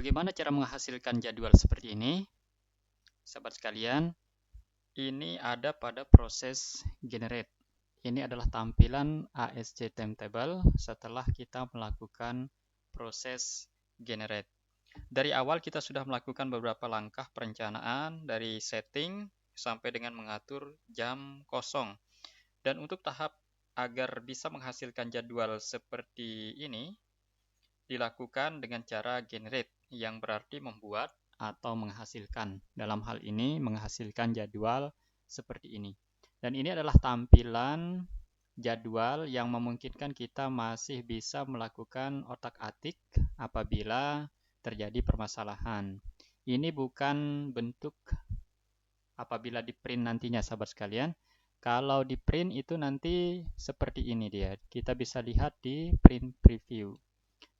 bagaimana cara menghasilkan jadwal seperti ini? Sahabat sekalian, ini ada pada proses generate. Ini adalah tampilan ASC timetable setelah kita melakukan proses generate. Dari awal kita sudah melakukan beberapa langkah perencanaan dari setting sampai dengan mengatur jam kosong. Dan untuk tahap agar bisa menghasilkan jadwal seperti ini, dilakukan dengan cara generate, yang berarti membuat atau menghasilkan. Dalam hal ini, menghasilkan jadwal seperti ini. Dan ini adalah tampilan jadwal yang memungkinkan kita masih bisa melakukan otak-atik apabila terjadi permasalahan. Ini bukan bentuk apabila di print nantinya, sahabat sekalian. Kalau di print itu nanti seperti ini dia. Kita bisa lihat di print preview.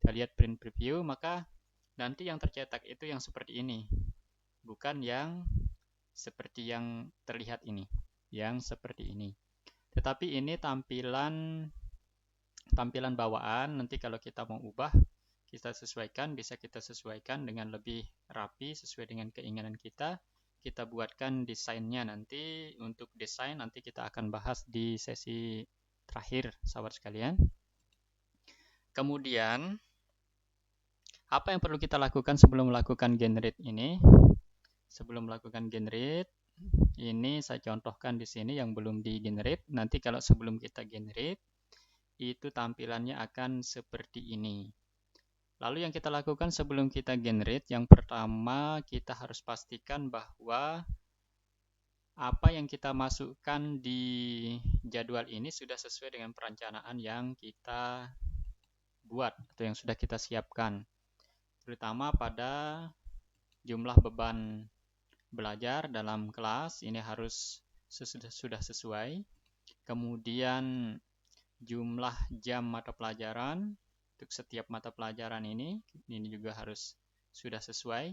Kita lihat print preview, maka nanti yang tercetak itu yang seperti ini, bukan yang seperti yang terlihat ini, yang seperti ini. Tetapi ini tampilan bawaan. Nanti kalau kita mau ubah, kita sesuaikan, bisa kita sesuaikan dengan lebih rapi sesuai dengan keinginan kita. Kita buatkan desainnya nanti. Untuk desain nanti kita akan bahas di sesi terakhir, sahabat sekalian. Kemudian apa yang perlu kita lakukan sebelum melakukan generate ini? Sebelum melakukan generate, ini saya contohkan di sini yang belum di generate. Nanti kalau sebelum kita generate, itu tampilannya akan seperti ini. Lalu yang kita lakukan sebelum kita generate, yang pertama kita harus pastikan bahwa apa yang kita masukkan di jadwal ini sudah sesuai dengan perencanaan yang kita buat atau yang sudah kita siapkan. Terutama pada jumlah beban belajar dalam kelas, ini harus sudah sesuai. Kemudian jumlah jam mata pelajaran untuk setiap mata pelajaran ini juga harus sudah sesuai.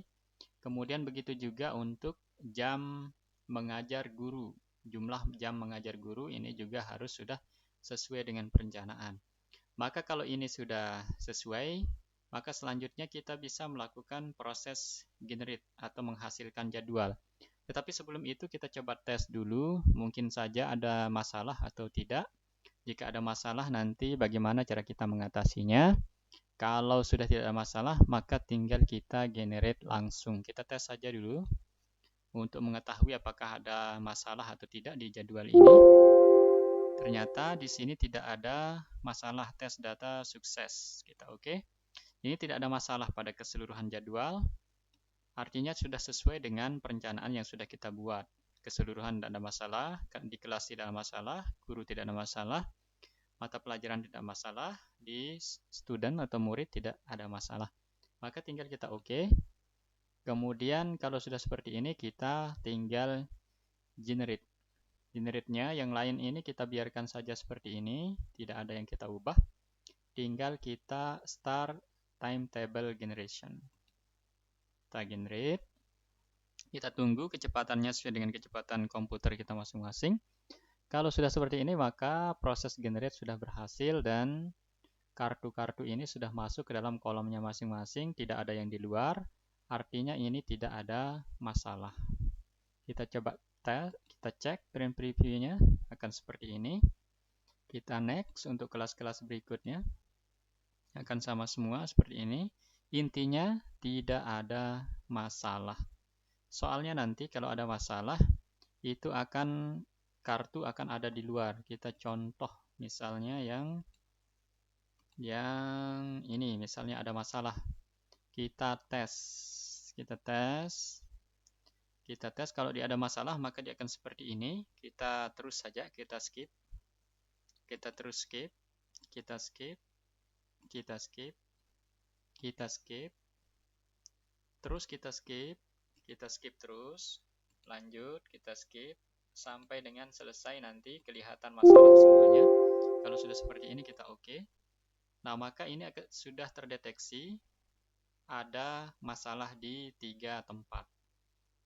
Kemudian begitu juga untuk jam mengajar guru. Jumlah jam mengajar guru ini juga harus sudah sesuai dengan perencanaan. Maka kalau ini sudah sesuai, maka selanjutnya kita bisa melakukan proses generate atau menghasilkan jadwal. Tetapi sebelum itu kita coba tes dulu, mungkin saja ada masalah atau tidak. Jika ada masalah nanti bagaimana cara kita mengatasinya. Kalau sudah tidak ada masalah, maka tinggal kita generate langsung. Kita tes saja dulu untuk mengetahui apakah ada masalah atau tidak di jadwal ini. Ternyata di sini tidak ada masalah, tes data sukses. Kita oke. Ini tidak ada masalah pada keseluruhan jadwal, artinya sudah sesuai dengan perencanaan yang sudah kita buat. Keseluruhan tidak ada masalah, di kelas tidak ada masalah, guru tidak ada masalah, mata pelajaran tidak ada masalah, di student atau murid tidak ada masalah. Maka tinggal kita oke. Kemudian kalau sudah seperti ini, kita tinggal generate. Generate-nya yang lain ini kita biarkan saja seperti ini, tidak ada yang kita ubah. Tinggal kita start timetable generation. Kita generate. Kita tunggu kecepatannya sesuai dengan kecepatan komputer kita masing-masing. Kalau sudah seperti ini, maka proses generate sudah berhasil dan kartu-kartu ini sudah masuk ke dalam kolomnya masing-masing, tidak ada yang di luar. Artinya ini tidak ada masalah. Kita coba tes, kita cek print preview-nya akan seperti ini. Kita next untuk kelas-kelas berikutnya. Akan sama semua seperti ini. Intinya tidak ada masalah. Soalnya nanti kalau ada masalah itu kartu akan ada di luar. Kita contoh misalnya yang ini misalnya ada masalah. Kita tes kalau dia ada masalah maka dia akan seperti ini. Kita terus saja, kita skip. Kita terus skip. Kita skip. Kita skip. Kita skip. Terus kita skip. Kita skip terus, lanjut, kita skip, sampai dengan selesai nanti kelihatan masalah semuanya. Kalau sudah seperti ini kita oke. Nah, maka ini sudah terdeteksi ada masalah di 3 tempat.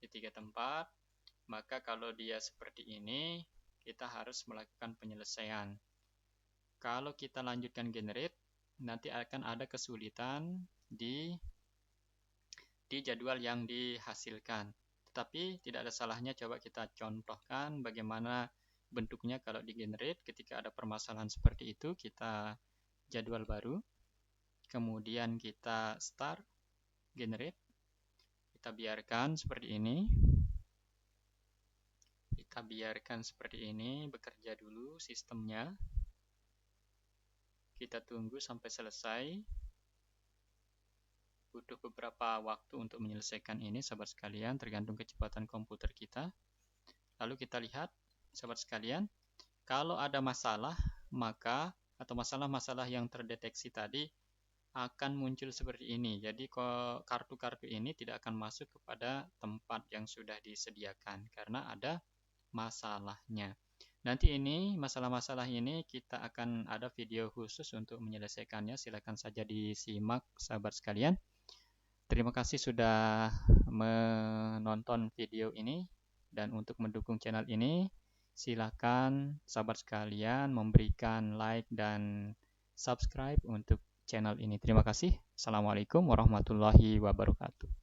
Di 3 tempat, maka kalau dia seperti ini, kita harus melakukan penyelesaian. Kalau kita lanjutkan generate, nanti akan ada kesulitan di di jadwal yang dihasilkan. Tetapi tidak ada salahnya coba kita contohkan bagaimana bentuknya kalau di generate. Ketika ada permasalahan seperti itu, kita jadwal baru, kemudian kita start generate, kita biarkan seperti ini. Kita biarkan seperti ini bekerja dulu sistemnya. Kita tunggu sampai selesai. Butuh beberapa waktu untuk menyelesaikan ini, sahabat sekalian, tergantung kecepatan komputer kita. Lalu kita lihat, sahabat sekalian, kalau ada masalah, maka atau masalah-masalah yang terdeteksi tadi akan muncul seperti ini. Jadi kartu-kartu ini tidak akan masuk kepada tempat yang sudah disediakan karena ada masalahnya. Nanti ini masalah-masalah ini kita akan ada video khusus untuk menyelesaikannya. Silakan saja disimak, sahabat sekalian. Terima kasih sudah menonton video ini, dan untuk mendukung channel ini silakan sahabat sekalian memberikan like dan subscribe untuk channel ini. Terima kasih. Assalamualaikum warahmatullahi wabarakatuh.